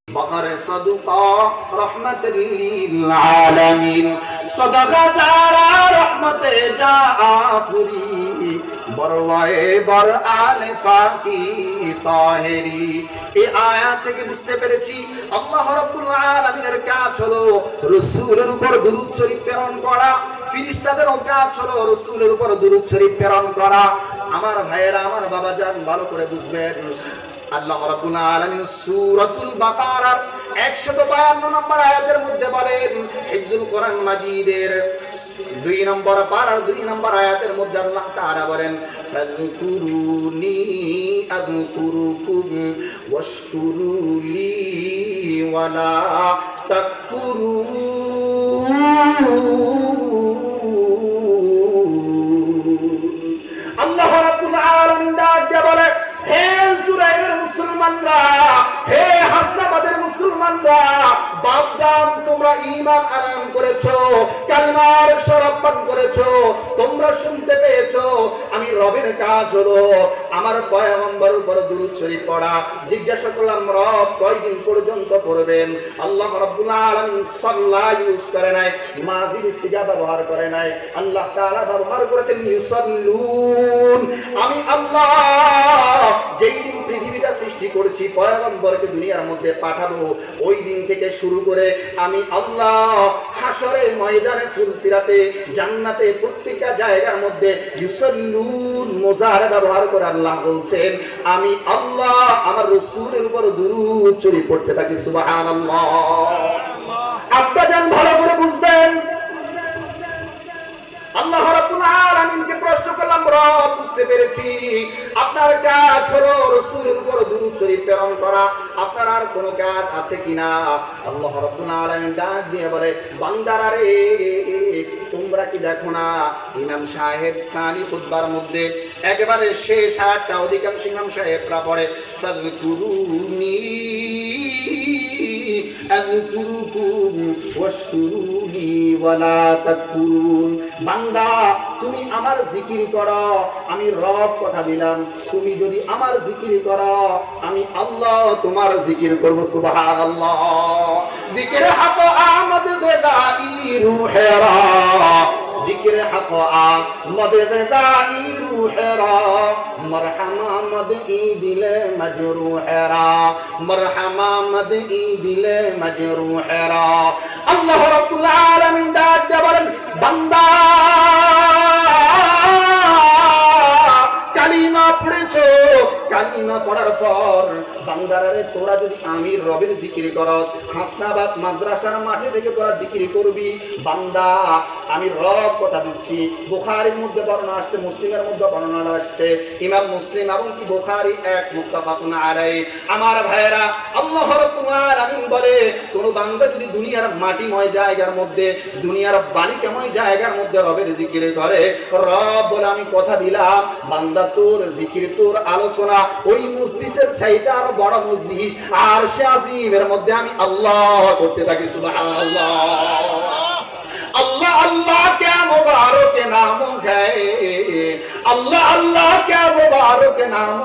بقر صدقة رحمة للعالمين صدقة زارا رحمة جعفري বরওয়ায়ে বর আলে ফাকি তাহেরি। এই আয়াত থেকে বুঝতে পেরেছি আল্লাহ রাব্বুল আলামিনের কাজ হলো রাসূলের উপর দুরূদ শরীফ প্রেরণ করা, ফেরেশতাদের কাজ হলো রাসূলের উপর দুরূদ শরীফ প্রেরণ করা। আমার ভাইয়েরা, আমার বাবাজান, ভালো করে বুঝবেন, আল্লাহ রাব্বুল আলামিন সূরাতুল বাকারার 152 নম্বর আয়াতের মধ্যে বলেন, হিফজুল কোরআন মাজিদের 2 নম্বর পারার 2 নম্বর আয়াতের মধ্যে আল্লাহ তাআলা বলেন, ফাযকুরুনি আযকুরুকুম ওয়াশকুরুলি ওয়ালা তাকফুরুন। আল্লাহ রাব্বুল আলামিন ডাক দিয়ে বলে, হে জুরাইরের মুসলমানরা, হে হাসনাবাদের মুসলমানরা, বাপজান তোমরা ঈমান আনয়ন করেছো, কালিমার শরাব পান করেছো, তোমরা শুনতে পেয়েছো আমি রবের কাজ হলো আমার পয়গম্বরের উপর দুরূদ শরীফ পড়া। জিজ্ঞাসা করলাম, রব কয়দিন পর্যন্ত পড়বেন? আল্লাহ রাব্বুল আলামিন সাল্লাহ ইউজ করে নাই, মাজির সিগা ব্যবহার করে নাই, আল্লাহ তাআলা ব্যবহার করেছেন ইউসাল্লুন। আমি আল্লাহ যেই দিন পৃথিবীটা সৃষ্টি করেছি, পয়গম্বরকে দুনিয়ার মধ্যে পাঠাবো, ওই দিন থেকে শুরু করে আমি আল্লাহ হাশরে, ময়দানে, ফুলসিরাতে, জান্নাতে, প্রত্যেকটা জায়গার মধ্যে ইউসাল্লুন মুজাহারা ব্যবহার করে আল্লাহ বলছেন আমি আল্লাহ আমার রাসূলের উপর দুরূদ শরীফ পড়তে থাকি। সুবহানাল্লাহ। আব্বাজান ভালো করে বুঝবেন, আল্লাহ রাব্বুল আলামিনকে প্রশ্ন করলাম, রব বুঝতে পেরেছি আপনার কাজ হলো রাসূলের উপর দুরূদ শরীফ প্রেরণ করা, আপনার আর কোনো কাজ আছে কিনা? আল্লাহ রাব্বুল আলামিন ডাক দিয়ে বলে, বান্দারা রে, তোমরা কি দেখো না ইমাম সাহেব সানি খুতবার মধ্যে একেবারে শেষ আয়াতটা অধিকাংশ ইমাম সাহেবরা পড়ে, ফাযকুরুনি আযকুরুকুম ওয়াশকুরুলি ওয়ালা তাকফুরুন। বান্দা তুমি আমার জিকির করো, আমি রব কথা দিলাম, তুমি যদি আমার জিকির করো আমি আল্লাহ তোমার জিকির করব। সুবহানাল্লাহ। জিকির হক আহমদ গদাই রূহেরা, জিকির হক আহমদ গদাই রূহেরা, মরহমা মদই দিলে মজরুহেরা, মরহমা মদই দিলে মজরুহেরা। আল্লাহ রাব্বুল আলামিন ডাক দিয়ে বলেন, বান্দা কালিমা পড়েছো, কালিমা পড়ার পর বান্দারে তোরা যদি আমি রবের জিকির করস, হাসনাবাদ মাদ্রাসার মাঠে থেকে তোরা জিকির করবি, বান্দা আমি রব কথা দিচ্ছি। বুখারীর মধ্যে বর্ণনা আসছে, মুসলিমের মধ্যে বর্ণনা আসছে, ইমাম মুসলিম এবং কি বুখারী এক মুত্তাফাকুন আলাইহি। আমার ভাইয়েরা, আল্লাহ রাব্বুল আলামিন বলে, কোন বান্দা যদি দুনিয়ার মাটিময় জায়গার মধ্যে, দুনিয়ার বালিকাময় জায়গার মধ্যে রবের জিকির করে, রব বলে আমি কথা দিলাম বান্দা তোর জিকির, তোর আলোচনা ওই মজলিসের চাইতে আরো বড় মজলিস আরশে আজিমের মধ্যে আমি আল্লাহ করতে থাকি। সুবহানাল্লাহ। अल्लाह अल्लाह क्या मुबारक नाम है, अल्लाह अल्लाह क्या मुबारक नाम